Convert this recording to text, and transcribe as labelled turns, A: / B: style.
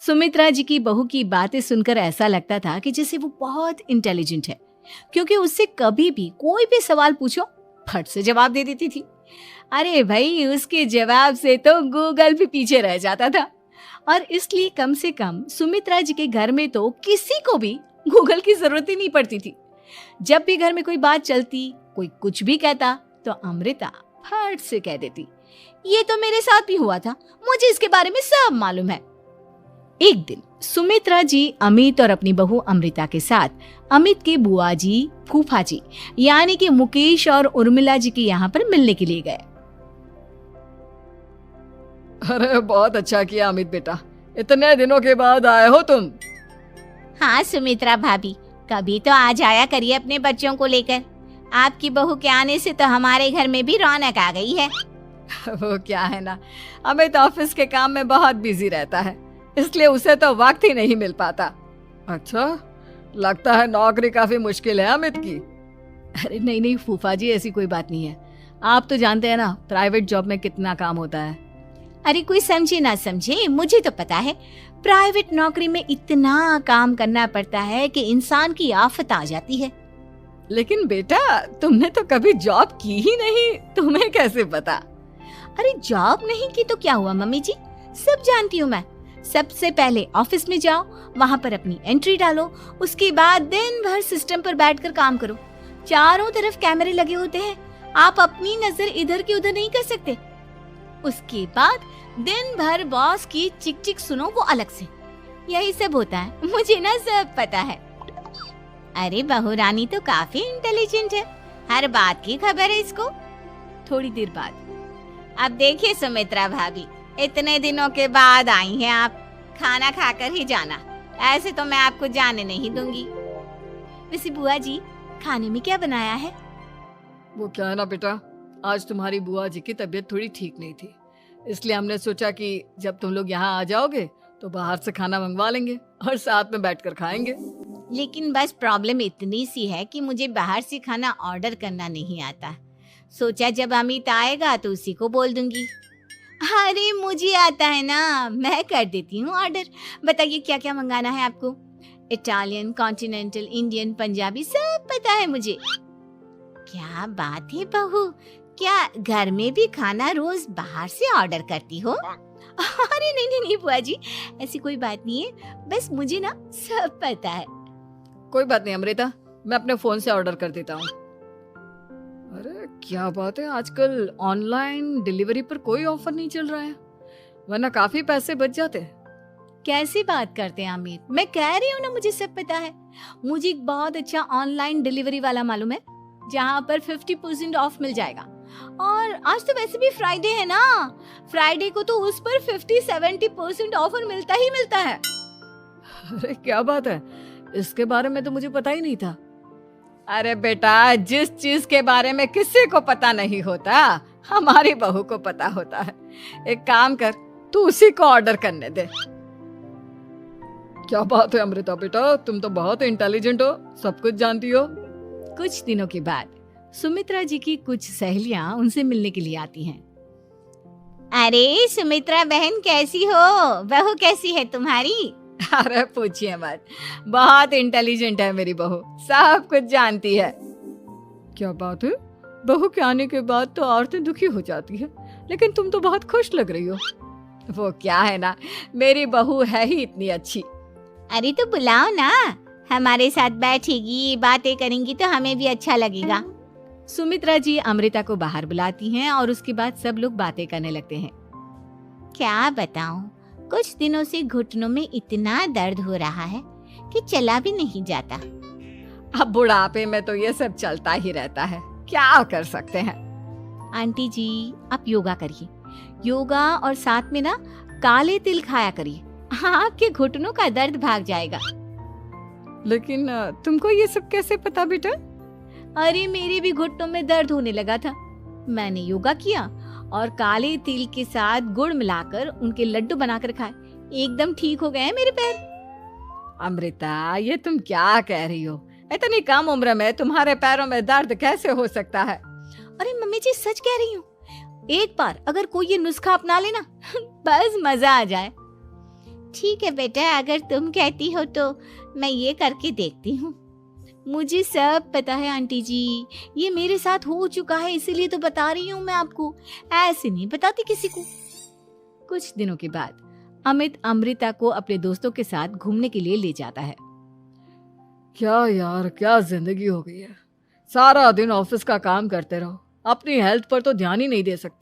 A: सुमित्रा जी की बहू की बातें सुनकर ऐसा लगता था कि जैसे वो बहुत इंटेलिजेंट है, क्योंकि उससे कभी भी कोई भी सवाल पूछो फट से जवाब दे देती थी। अरे भाई, उसके जवाब से तो गूगल भी पीछे रह जाता था। और इसलिए कम से कम सुमित्रा जी के घर में तो किसी को भी गूगल की जरूरत ही नहीं पड़ती थी। जब भी घर में कोई बात चलती, कोई कुछ भी कहता, तो अमृता फट से कह देती, ये तो मेरे साथ भी हुआ था, मुझे इसके बारे में सब मालूम है। एक दिन सुमित्रा जी अमित और अपनी बहू अमृता के साथ अमित के बुआ जी, फूफा जी यानी कि मुकेश और उर्मिला जी के यहाँ पर मिलने के लिए गए।
B: अरे बहुत अच्छा किया अमित बेटा, इतने दिनों के बाद आए हो तुम।
C: हाँ सुमित्रा भाभी, कभी तो आ जाया करिए अपने बच्चों को लेकर। आपकी बहू के आने से तो हमारे घर में भी रौनक आ गई है।
B: वो क्या है ना, अमित ऑफिस के काम में बहुत बिजी रहता है, इसलिए उसे तो वक्त ही नहीं मिल पाता। अच्छा, लगता है नौकरी काफी मुश्किल है अमित की।
A: अरे नहीं नहीं फूफा जी, ऐसी कोई बात नहीं है। आप तो जानते हैं ना प्राइवेट जॉब में कितना काम होता है।
C: अरे कोई समझे ना समझे, मुझे तो पता है प्राइवेट नौकरी में इतना काम करना पड़ता है कि इंसान की आफत आ जाती है।
B: लेकिन बेटा, तुमने तो कभी जॉब की ही नहीं, तुम्हें कैसे पता?
C: अरे जॉब नहीं की तो क्या हुआ मम्मी जी, सब जानती हूँ मैं। सबसे पहले ऑफिस में जाओ, वहाँ पर अपनी एंट्री डालो, उसके बाद दिन भर सिस्टम पर बैठकर काम करो। चारों तरफ कैमरे लगे होते हैं, आप अपनी नजर इधर की उधर नहीं कर सकते। उसके बाद दिन भर बॉस की चिक चिक सुनो, वो अलग से। यही सब होता है, मुझे ना सब पता है। अरे बहू रानी तो काफी इंटेलिजेंट है, हर बात की खबर है इसको।
A: थोड़ी देर बाद,
C: अब देखिए सुमित्रा भाभी, इतने दिनों के बाद आई हैं आप, खाना खाकर ही जाना, ऐसे तो मैं आपको जाने नहीं दूंगी।
A: वैसे बुआ जी, खाने में क्या बनाया है?
B: वो क्या है ना बेटा, आज तुम्हारी बुआ जी की तबीयत थोड़ी ठीक नहीं थी, इसलिए हमने सोचा कि जब तुम लोग यहाँ आ जाओगे तो बाहर से खाना मंगवा लेंगे और साथ में बैठकर खाएंगे।
C: लेकिन बस प्रॉब्लम इतनी सी है कि मुझे बाहर से खाना ऑर्डर करना नहीं आता। सोचा जब अमित आएगा तो उसी को बोल दूंगी।
A: अरे मुझे आता है ना, मैं कर देती हूँ ऑर्डर। बताइए क्या क्या मंगाना है आपको? इटालियन, कॉन्टिनेंटल, इंडियन, पंजाबी, सब पता है मुझे।
C: क्या बात है बहू, क्या घर में भी खाना रोज बाहर से ऑर्डर करती हो?
A: अरे नहीं नहीं नहीं बुआ जी, ऐसी कोई बात नहीं है, बस मुझे ना सब पता है।
B: कोई बात नहीं अमृता, मैं अपने फोन से ऑर्डर कर देता हूँ। अरे क्या बात है, आजकल ऑनलाइन डिलीवरी पर कोई ऑफर नहीं चल रहा है, वरना काफी पैसे बच जाते।
A: कैसी बात करते हैं अमित, मैं कह रही हूँ ना मुझे सब पता है। मुझे एक बहुत अच्छा ऑनलाइन डिलीवरी वाला मालूम है, जहाँ पर 50% ऑफ मिल जाएगा। और आज तो वैसे भी फ्राइडे है ना, फ्राइडे को तो उस पर 50-70% ऑफर मिलता ही मिलता है।
B: अरे क्या बात है, इसके बारे में तो मुझे पता ही नहीं था। अरे बेटा, जिस चीज के बारे में किसी को पता नहीं होता, हमारी बहू को पता होता है। एक काम कर, तू उसी को ऑर्डर करने दे। क्या बात है अमृता बेटा, तुम तो बहुत इंटेलिजेंट हो, सब कुछ जानती हो।
A: कुछ दिनों के बाद सुमित्रा जी की कुछ सहेलियां उनसे मिलने के लिए आती हैं।
C: अरे सुमित्रा बहन कैसी हो, बहू कैसी है तुम्हारी?
B: अरे पूछिए मत, बहुत इंटेलिजेंट है मेरी बहू, सब कुछ जानती है। क्या बात है, बहू के आने के बाद तो औरतें दुखी हो जाती है, लेकिन तुम तो बहुत खुश लग रही हो। वो क्या है ना, मेरी बहू है ही इतनी अच्छी।
C: अरे तो बुलाओ ना, हमारे साथ बैठेगी, बातें करेंगी तो हमें भी अच्छा लगेगा।
A: सुमित्रा जी अमृता को बाहर बुलाती हैं और उसके बाद सब लोग बातें करने लगते हैं।
C: क्या बताऊं, कुछ दिनों से घुटनों में इतना दर्द हो रहा है कि चला भी नहीं जाता।
B: अब बुढ़ापे में तो ये सब चलता ही रहता है, क्या कर सकते हैं।
A: आंटी जी, आप योगा करिए, योगा और साथ में ना काले तिल खाया करिए, आपके घुटनों का दर्द भाग जाएगा।
B: लेकिन तुमको ये सब कैसे पता बेटा?
A: अरे मेरे भी घुटनों में दर्द होने लगा था, मैंने योगा किया और काले तिल के साथ गुड़ मिलाकर उनके लड्डू बनाकर खाए, एकदम ठीक हो गए हैं मेरे पैर।
B: अमृता, ये तुम क्या कह रही हो? इतनी कम उम्र में तुम्हारे पैरों में दर्द कैसे हो सकता है?
A: अरे मम्मी जी, सच कह रही हूँ, एक बार अगर कोई ये नुस्खा अपना लेना बस मजा आ जाए।
C: ठीक है बेटा, अगर तुम कहती हो तो मैं ये करके देखती हूँ।
A: मुझे सब पता है आंटी जी, ये मेरे साथ हो चुका है, इसीलिए तो बता रही हूँ मैं आपको, ऐसे नहीं बताती किसी को। कुछ दिनों के बाद अमित अमृता को अपने दोस्तों के साथ घूमने के लिए ले जाता है।
B: क्या यार, क्या जिंदगी हो गई है। सारा दिन ऑफिस का काम करते रहो, अपनी हेल्थ पर तो ध्यान ही नहीं दे सकते।